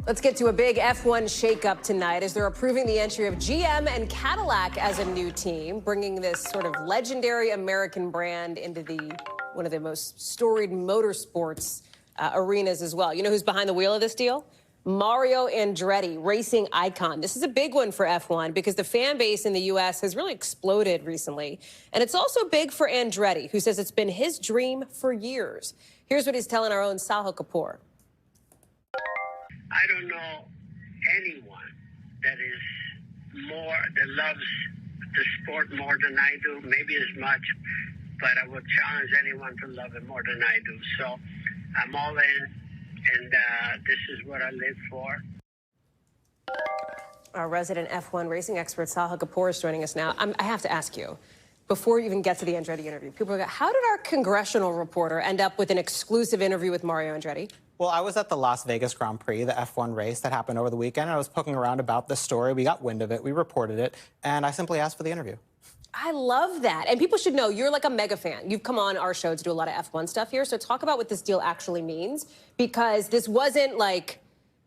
Let's get to a big F1 shakeup tonight as they're approving the entry of GM and Cadillac as a new team, bringing this sort of legendary American brand into one of the most storied motorsports arenas as well. You know who's behind the wheel of this deal? Mario Andretti, racing icon. This is a big one for F1 because the fan base in the U.S. has really exploded recently. And it's also big for Andretti, who says it's been his dream for years. Here's what he's telling our own Sahil Kapur. I don't know anyone that loves the sport more than I do, maybe as much, but I would challenge anyone to love it more than I do. So I'm all in, and this is what I live for. Our resident F1 racing expert, Sahil Kapur, is joining us now. I have to ask you, before you even get to the Andretti interview, people go, how did our congressional reporter end up with an exclusive interview with Mario Andretti? Well, I was at the Las Vegas Grand Prix, the F1 race that happened over the weekend, and I was poking around about this story. We got wind of it, we reported it, and I simply asked for the interview. I love that. And people should know you're like a mega fan. You've come on our show to do a lot of F1 stuff here. So talk about what this deal actually means, because this wasn't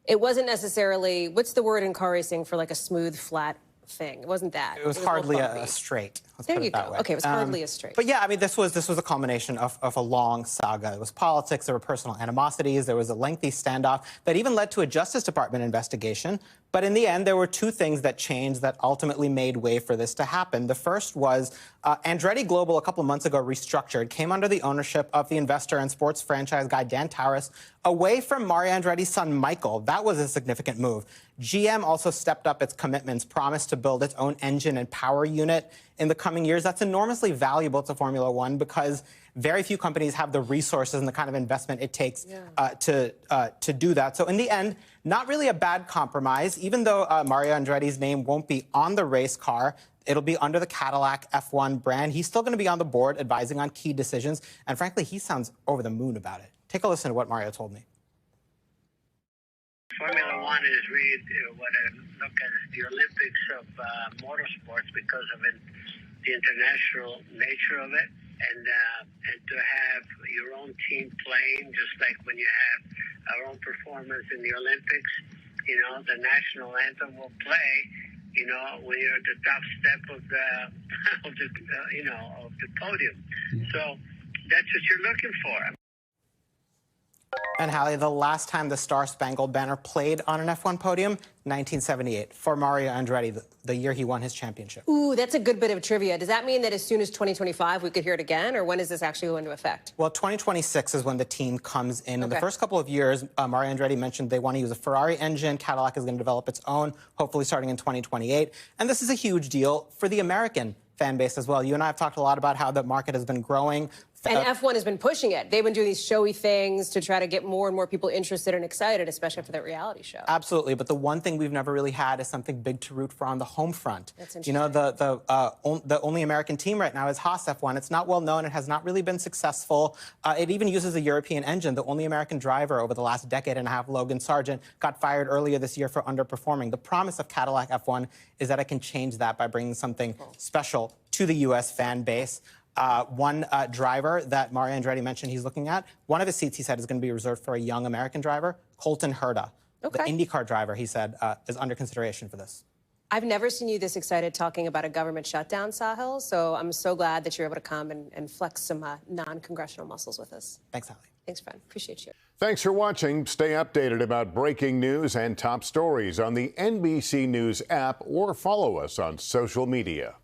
it wasn't necessarily, what's the word in car racing for like a smooth, flat thing? It wasn't that. It was hardly a straight. There you go. Okay, it was hardly a straight. But yeah, I mean, this was a culmination of a long saga. It was politics, there were personal animosities, there was a lengthy standoff that even led to a Justice Department investigation. But in the end, there were two things that changed that ultimately made way for this to happen. The first was Andretti Global a couple of months ago restructured, came under the ownership of the investor and sports franchise guy Dan Taurus, away from Mario Andretti's son Michael. That was a significant move. GM also stepped up its commitments, promised to build its own engine and power unit in the coming years. That's enormously valuable to Formula One because very few companies have the resources and the kind of investment it takes to do that. So in the end, not really a bad compromise. Even though Mario Andretti's name won't be on the race car, it'll be under the Cadillac F1 brand. He's still going to be on the board advising on key decisions. And frankly, he sounds over the moon about it. Take a listen to what Mario told me. Formula One is really what I look at as the Olympics of motorsports because of the international nature of it, and to have your own team playing, just like when you have our own performance in the Olympics, you know, the national anthem will play, you know, when you're at the top step of the podium. So that's what you're looking for. And Hallie, the last time the Star-Spangled Banner played on an F1 podium, 1978, for Mario Andretti, the year he won his championship. Ooh, that's a good bit of trivia. Does that mean that as soon as 2025 we could hear it again, or when is this actually go into effect? Well, 2026 is when the team comes in. In the first couple of years, Mario Andretti mentioned they want to use a Ferrari engine. Cadillac is going to develop its own, hopefully starting in 2028. And this is a huge deal for the American fan base as well. You and I have talked a lot about how the market has been growing. And F1 has been pushing it. They've been doing these showy things to try to get more and more people interested and excited, especially after that reality show. Absolutely. But the one thing we've never really had is something big to root for on the home front. That's interesting. You know, the only American team right now is Haas F1. It's not well known. It has not really been successful. It even uses a European engine. The only American driver over the last decade and a half, Logan Sargent, got fired earlier this year for underperforming. The promise of Cadillac F1 is that it can change that by bringing something special to the U.S. fan base. One driver that Mario Andretti mentioned he's looking at, one of his seats, he said, is going to be reserved for a young American driver, Colton Herta. Okay. The IndyCar driver, he said, is under consideration for this. I've never seen you this excited talking about a government shutdown, Sahil, so I'm so glad that you're able to come and flex some non-congressional muscles with us. Thanks, Hallie. Thanks, friend. Appreciate you. Thanks for watching. Stay updated about breaking news and top stories on the NBC News app or follow us on social media.